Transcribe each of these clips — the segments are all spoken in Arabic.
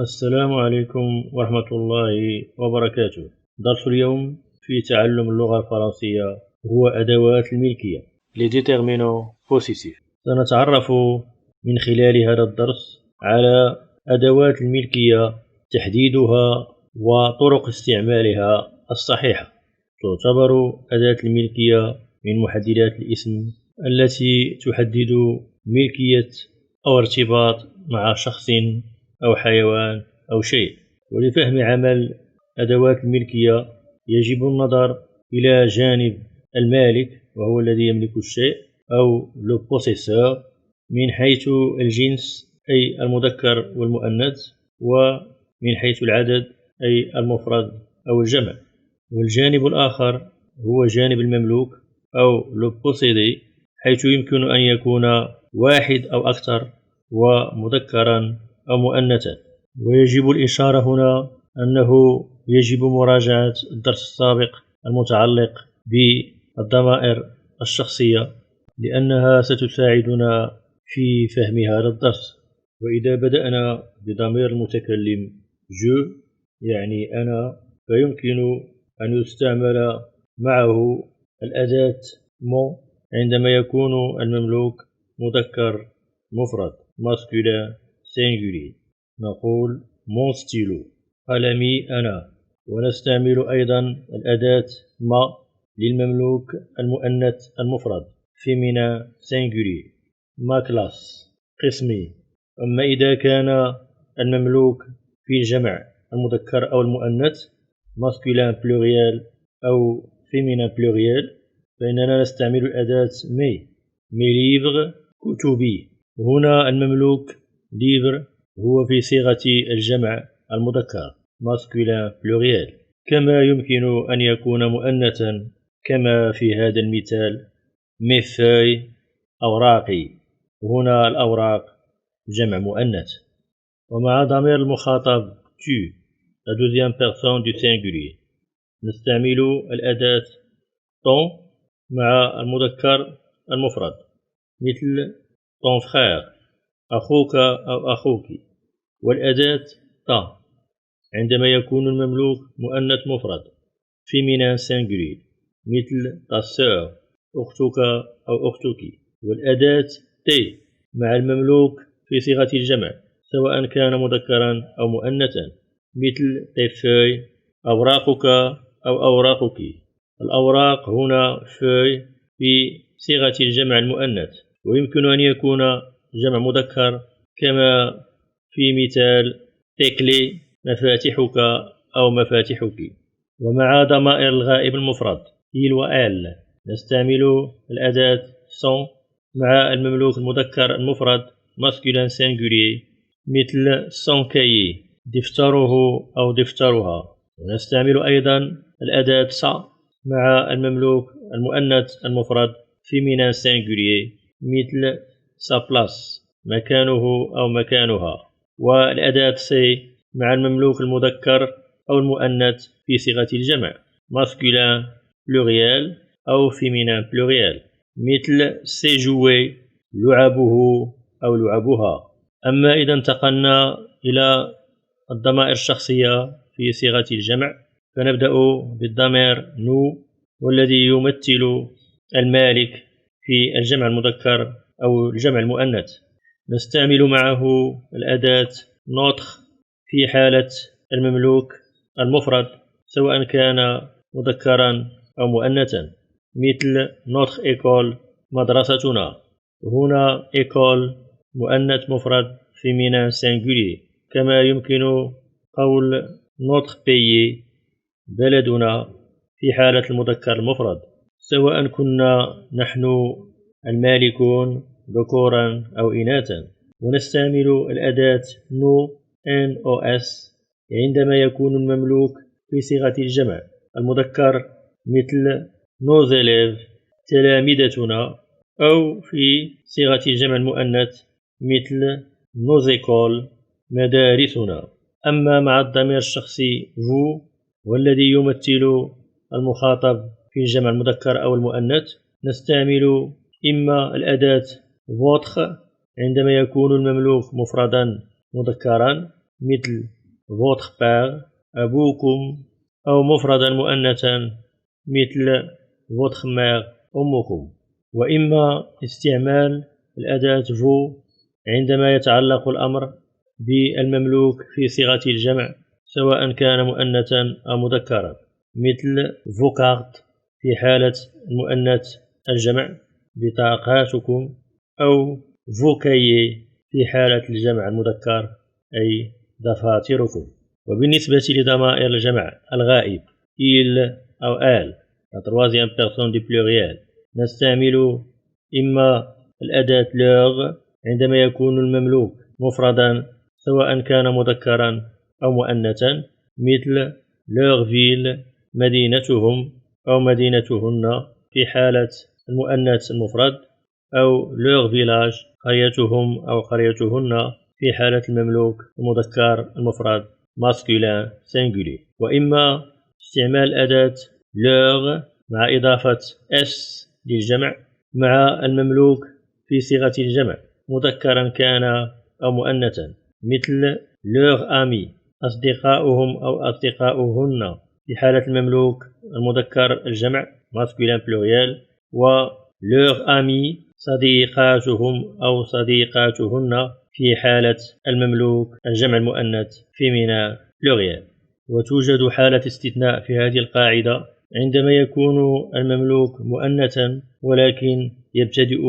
السلام عليكم ورحمة الله وبركاته. درس اليوم في تعلم اللغة الفرنسية هو أدوات الملكية Les déterminants possessifs. سنتعرف من خلال هذا الدرس على أدوات الملكية، تحديدها وطرق استعمالها الصحيحة. تعتبر أداة الملكية من محددات الاسم التي تحدد ملكية أو ارتباط مع شخص أو حيوان أو شيء. ولفهم عمل أدوات الملكية يجب النظر إلى جانب المالك وهو الذي يملك الشيء أو le possesseur من حيث الجنس أي المذكر والمؤنث، ومن حيث العدد أي المفرد أو الجمع. والجانب الآخر هو جانب المملوك أو le possédé، حيث يمكن أن يكون واحد أو أكثر ومذكرا أو مؤنثا. ويجب الإشارة هنا أنه يجب مراجعة الدرس السابق المتعلق بالضمائر الشخصية لأنها ستساعدنا في فهم هذا الدرس. وإذا بدأنا بضمير المتكلم جو يعني أنا، فيمكن أن يستعمل معه الأداة مون عندما يكون المملوك مذكر مفرد masculin singulier. نقول mon stylo قلمي أنا. ونستعمل أيضا الأداة ما للمملوك المؤنث المفرد féminin singulier ma classe قسمي. أما إذا كان المملوك في الجمع المذكر أو المؤنث masculin pluriel أو féminin pluriel فإننا نستعمل الأداة mes livres كتبي. هنا المملوك livre هو في صيغة الجمع المذكر masculin pluriel، كما يمكن أن يكون مؤنثا كما في هذا المثال mes feuilles أوراقي. هنا الأوراق جمع مؤنث. ومع ضمير المخاطب tu la deuxième personne du singulier نستعمل الأداة ton مع المذكر المفرد مثل ton frère أخوك أو أخوك. والأداة ta عندما يكون المملوك مؤنث مفرد féminin singulier مثل ta sœur أختك أو أختك. والأداة t مع المملوك في صيغة الجمع سواء كان مذكرا أو مؤنثا مثل tes feuilles أوراقك أو أوراقك. الأوراق هنا feuille في صيغة الجمع المؤنث، ويمكن أن يكون جمع مذكر كما في مثال تكلي مفاتحك أو مفاتحك. ومع ضمائر الغائب المفرد il وال نستعمل الأداة son مع المملوك المذكر المفرد masculin singulier مثل son cahier دفتره أو دفترها. ونستعمل أيضا الأداة sa مع المملوك المؤنث المفرد féminin singulier مثل sa place مكانه أو مكانها. والأداة سي مع المملوك المذكر أو المؤنث في صيغة الجمع masculin pluriel أو féminin pluriel مثل سي jouer لعبه أو لعبها. أما إذا انتقلنا إلى الضمائر الشخصية في صيغة الجمع فنبدأ بالضمير نو والذي يمثل المالك في الجمع المذكر أو الجمع المؤنث. نستعمل معه الأداة notre في حالة المملوك المفرد سواء كان مذكرا أو مؤنثا مثل notre école مدرستنا. هنا école مؤنث مفرد féminin singulier، كما يمكن قول notre pays بلدنا في حالة المذكر المفرد سواء كنا نحن المالكون ذكورا أو إناثا. ونستعمل الأداة nos عندما يكون المملوك في صيغة الجمع المذكر مثل nos élèves تلامذتنا، أو في صيغة الجمع المؤنث مثل nos écoles مدارسنا. أما مع الضمير الشخصي vous والذي يمثل المخاطب في الجمع المذكر أو المؤنث نستعمل إما الأداة votre عندما يكون المملوك مفردا مذكرا مثل votre père أبوكم، أو مفردا مؤنثا مثل votre mère أمكم. وإما استعمال الأداة vous عندما يتعلق الأمر بالمملوك في صيغة الجمع سواء كان مؤنثا أو مذكرا، مثل vos cartes في حالة المؤنث الجمع بطاقاتكم، أو vos cahiers في حالة الجمع المذكر أي دفاتركم. وبالنسبة لضمائر الجمع الغائب il أو elle la troisième personne du pluriel نستعمل إما الأداة leur عندما يكون المملوك مفردا سواء كان مذكرا أو مؤنثا، مثل leur ville مدينتهم أو مدينتهن في حالة المؤنث المفرد، أو leur village قريتهم أو قريتهن في حالة المملوك المذكر المفرد masculin singulier. وإما استعمال أداة leur مع إضافة s للجمع مع المملوك في صيغة الجمع مذكرا كان أو مؤنثا، مثل leur ami أصدقاؤهم أو أصدقاؤهن في حالة المملوك المذكر الجمع masculin pluriel، و leur ami صديقاتهم أو صديقاتهن في حالة المملوك الجمع المؤنث féminin pluriel. وتوجد حالة استثناء في هذه القاعدة عندما يكون المملوك مؤنثا ولكن يبتدئ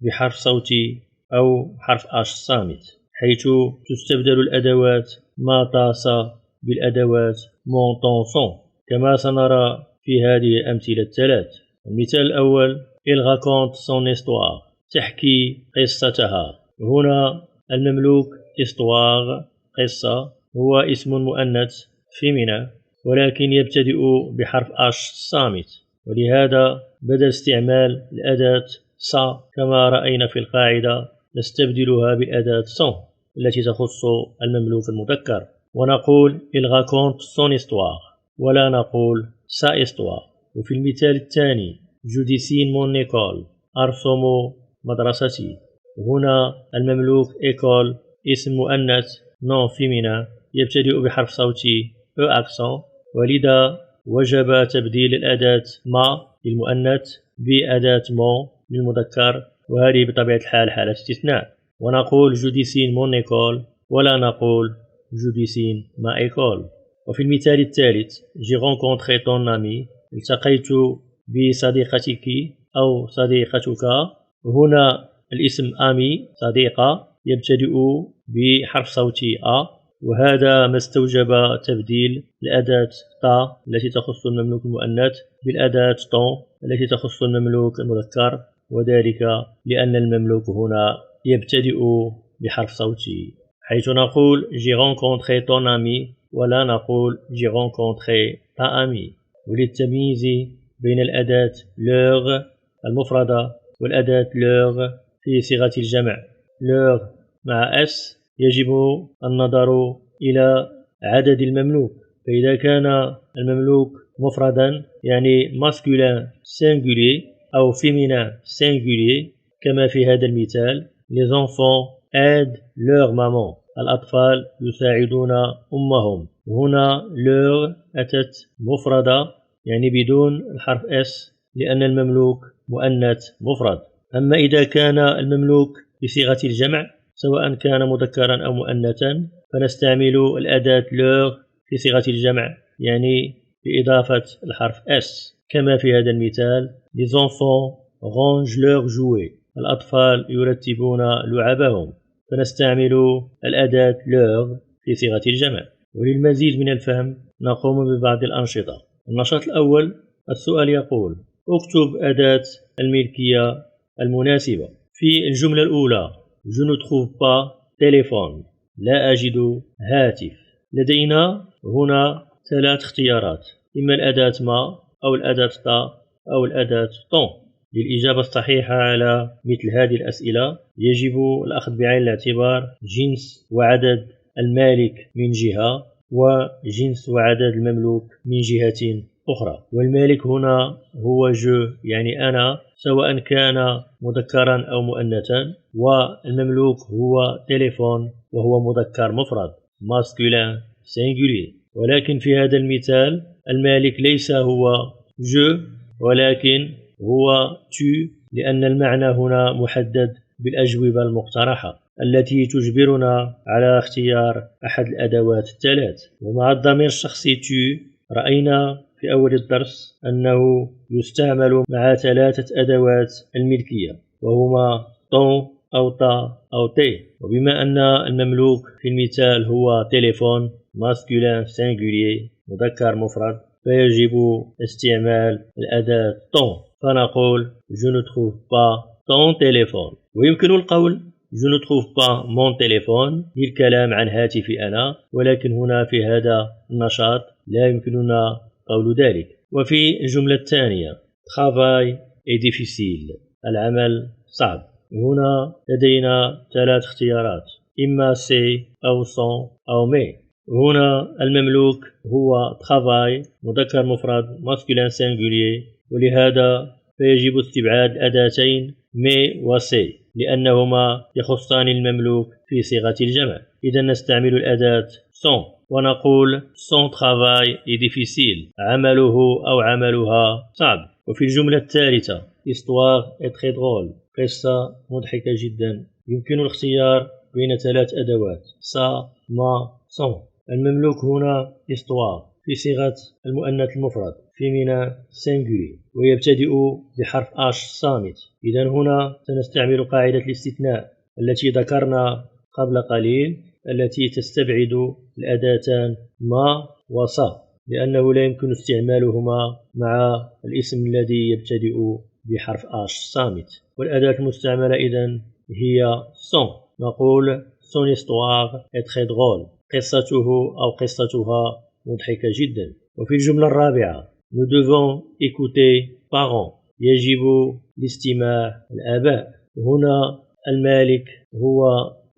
بحرف صوتي أو حرف اش صامت، حيث تستبدل الأدوات ما طاس بالأدوات mon ton son كما سنرى في هذه الأمثلة الثلاث. المثال الأول il raconte son histoire تحكي قصتها. هنا المملوك histoire قصة هو اسم مؤنث féminin ولكن يبتدئ بحرف اش صامت، ولهذا بدل استعمال الأداة sa كما رأينا في القاعدة نستبدلها بأداة son التي تخص المملوك المذكر، ونقول il raconte son histoire ولا نقول sa histoire. وفي المثال الثاني je dessine mon école أرسم مدرستي. هنا المملوك école اسم مؤنث non féminin يبتدئ بحرف صوتي e accent، ولذا وجب تبديل الأداة ما للمؤنث بأداة mon للمذكر، وهذه بطبيعة الحال حالة استثناء، ونقول je dessine mon école ولا نقول je dessine ma école. وفي المثال الثالث j'ai rencontré ton ami التقيت بصديقتك أو صديقتك. هنا الاسم ami صديقة يبتدئ بحرف صوتي a، وهذا ما استوجب تبديل الأداة تا التي تخص المملوك المؤنث بالأداة ton التي تخص المملوك المذكر، وذلك لأن المملوك هنا يبتدئ بحرف صوتي، حيث نقول j'ai rencontré ton ami ولا نقول j'ai rencontré ta amie. وللتمييز بين الأداة leur المفردة والأداة leur في صيغة الجمع leur مع s يجب النظر إلى عدد المملوك، فإذا كان المملوك مفردا يعني masculin singulier أو féminin singulier كما في هذا المثال les enfants aident leur maman الأطفال يساعدون أمهم. هنا leur أتت مفردة يعني بدون الحرف s لأن المملوك مؤنث مفرد. أما إذا كان المملوك بصيغة الجمع سواء كان مذكرا أو مؤنثا فنستعمل الأداة leur في صيغة الجمع يعني بإضافة الحرف s كما في هذا المثال les enfants rangent leurs jouets الأطفال يرتبون لعبهم، فنستعمل الأداة leur في صيغة الجمع. وللمزيد من الفهم نقوم ببعض الأنشطة. النشاط الأول السؤال يقول اكتب أداة الملكية المناسبة. في الجملة الأولى je ne trouve pas téléphone لا أجد هاتف. لدينا هنا ثلاث اختيارات، إما الأداة ما أو الأداة تا أو الأداة ton. للإجابة الصحيحة على مثل هذه الأسئلة يجب الأخذ بعين الاعتبار جنس وعدد المالك من جهة وجنس وعدد المملوك من جهة أخرى. والمالك هنا هو جو يعني أنا سواء كان مذكرا أو مؤنثا، والمملوك هو تليفون وهو مذكر مفرد. masculin singulier. ولكن في هذا المثال المالك ليس هو je ولكن هو tu، لأن المعنى هنا محدد بالأجوبة المقترحة التي تجبرنا على اختيار أحد الأدوات الثلاث. ومع الضمير الشخصي tu رأينا في أول الدرس أنه يستعمل مع ثلاثة أدوات الملكية، وهما ton أو ta أو te. وبما أن المملوك في المثال هو تليفون masculin singulier مذكر مفرد، فيجب استعمال الأداة ton، فنقول je ne trouve pas ton téléphone. ويمكن القول je ne trouve pas mon téléphone للكلام عن هاتفي أنا، ولكن هنا في هذا النشاط لا يمكننا قول ذلك. وفي الجملة الثانية travail est difficile، العمل صعب. هنا لدينا ثلاث اختيارات، إما سي أو سون أو مي. هنا المملوك هو travail مذكر مفرد masculin singulier، ولهذا فيجب استبعاد الأداتين مي وسي لأنهما يخصان المملوك في صيغة الجمع. إذا نستعمل الأداة son ونقول son travail est difficile، عمله أو عملها صعب. وفي الجملة الثالثة histoire est très drôle، قصة مضحكة جدا. يمكن الاختيار بين ثلاث أدوات sa ma son. المملوك هنا histoire في صيغة المؤنث المفرد féminin singulier ويبتدئ بحرف H صامت. إذن هنا سنستعمل قاعدة الاستثناء التي ذكرنا قبل قليل، التي تستبعد الأداتان ما وصا، لأنه لا يمكن استعمالهما مع الاسم الذي يبتدئ بحرف H صامت. والأداة المستعملة إذن هي son. نقول son histoire est très drôle، قصته أو قصتها مضحكة جدا. وفي الجملة الرابعة nous devons écouter parents، يجب الاستماع الآباء. هنا المالك هو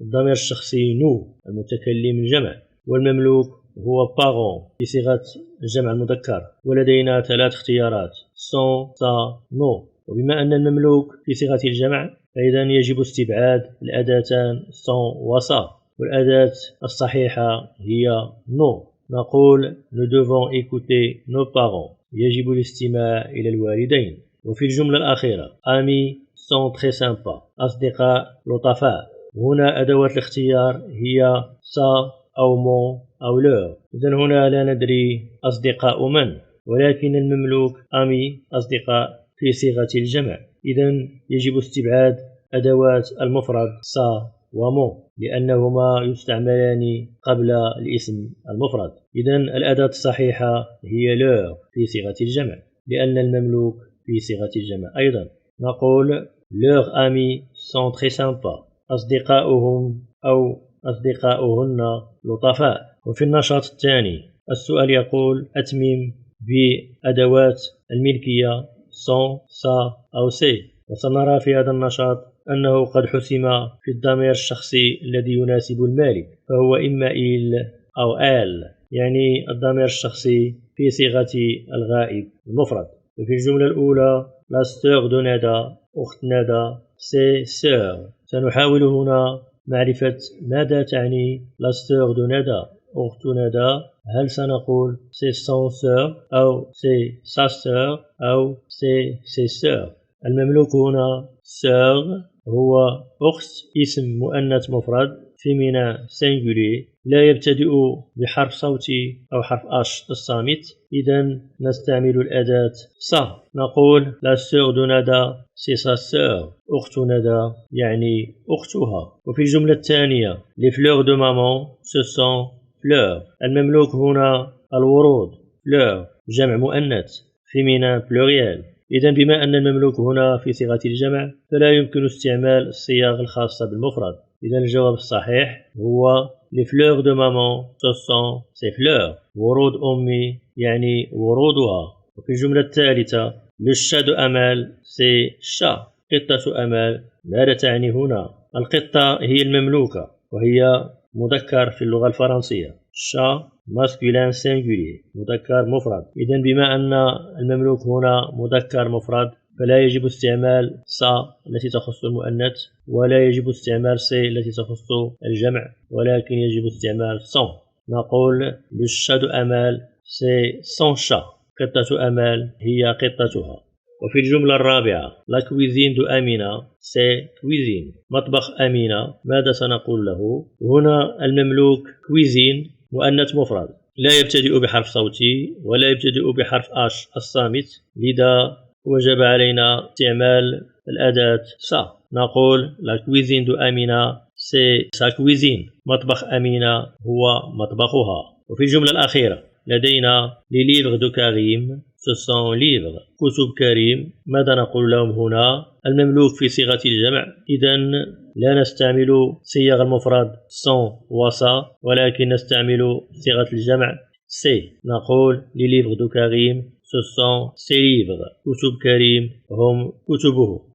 الضمير الشخصي nous المتكلم الجمع، والمملوك هو parents في صيغة الجمع المذكر. ولدينا ثلاث اختيارات son sa no. وبما أن المملوك في صيغة الجمع فإذا يجب استبعاد الأداتان son وsa، والأداة الصحيحة هي no. نقول nous devons écouter nos parents، يجب الاستماع إلى الوالدين. وفي الجملة الأخيرة amis sont très sympas، أصدقاء لطفاء. هنا أدوات الاختيار هي sa أو mon أو leur. إذن هنا لا ندري أصدقاء من، ولكن المملوك amis أصدقاء في صيغة الجمع. إذن يجب استبعاد أدوات المفرد sa ومو لأنهما يستعملان قبل الاسم المفرد. إذن الأداة الصحيحة هي leur في صيغة الجمع، لأن المملوك في صيغة الجمع أيضا. نقول leurs amis sont très sympas، أصدقاؤهم أو أصدقاؤهن لطفاء. وفي النشاط الثاني السؤال يقول أتمم بأدوات الملكية son sa أو سي. وسنرى في هذا النشاط أنه قد حسم في الضمير الشخصي الذي يناسب المالك، فهو إما il أو elle، يعني الضمير الشخصي في صيغة الغائب المفرد. وفي الجملة الأولى la sœur de Nada، أخت ندى c'est sœur. سنحاول هنا معرفة ماذا تعني la sœur de Nada، أخت ندى. هل سنقول c'est son sœur أو c'est sa sœur أو c'est ses sœurs؟ المملوك هنا sœur هو أخت اسم مؤنث مفرد féminin singulier لا يبتدئ بحرف صوتي أو حرف H الصامت. إذن نستعمل الأداة sa. نقول la sœur de Nada c'est sa sœur، أخت ندى يعني أختها. وفي الجملة الثانية les fleurs de maman ce sont fleurs. المملوك هنا الورود fleurs جمع مؤنث féminin pluriel. إذن بما أن المملوك هنا في صيغة الجمع فلا يمكن استعمال الصيغ الخاصة بالمفرد. إذن الجواب الصحيح هو les fleurs de maman ce sont ses fleurs، ورود أمي يعني ورودها. وفي الجملة الثالثة le chat de Amal c'est chat، قطة أمال. ماذا تعني هنا؟ القطة هي المملوكة وهي مذكر في اللغة الفرنسية، chat masculin singulier مذكر مفرد. إذن بما أن المملوك هنا مذكر مفرد فلا يجب استعمال سا التي تخص المؤنث، ولا يجب استعمال سي التي تخص الجمع، ولكن يجب استعمال سون. نقول le chat de Amal c'est son chat. قطة أمال هي قطتها. وفي الجملة الرابعة la cuisine de Amina c'est cuisine. مطبخ أمينة ماذا سنقول له؟ هنا المملوك cuisine مؤنث مفرد، لا يبتدئ بحرف صوتي ولا يبتدئ بحرف اش الصامت، لذا وجب علينا استعمال الأداة سا. نقول la cuisine de Amina c'est sa cuisine. مطبخ أمينة هو مطبخها. وفي الجملة الأخيرة لدينا les livres de Karim ce sont livres. كتب كريم ماذا نقول لهم هنا؟ المملوك في صيغة الجمع، إذن لا نستعمل صيغ المفرد sont وسا، ولكن نستعمل صيغة الجمع سي. نقول les livres de Karim ce sont ses livres. كتب كريم هم كتبه.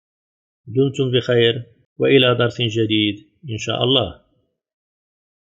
دمتم بخير وإلى درس جديد إن شاء الله.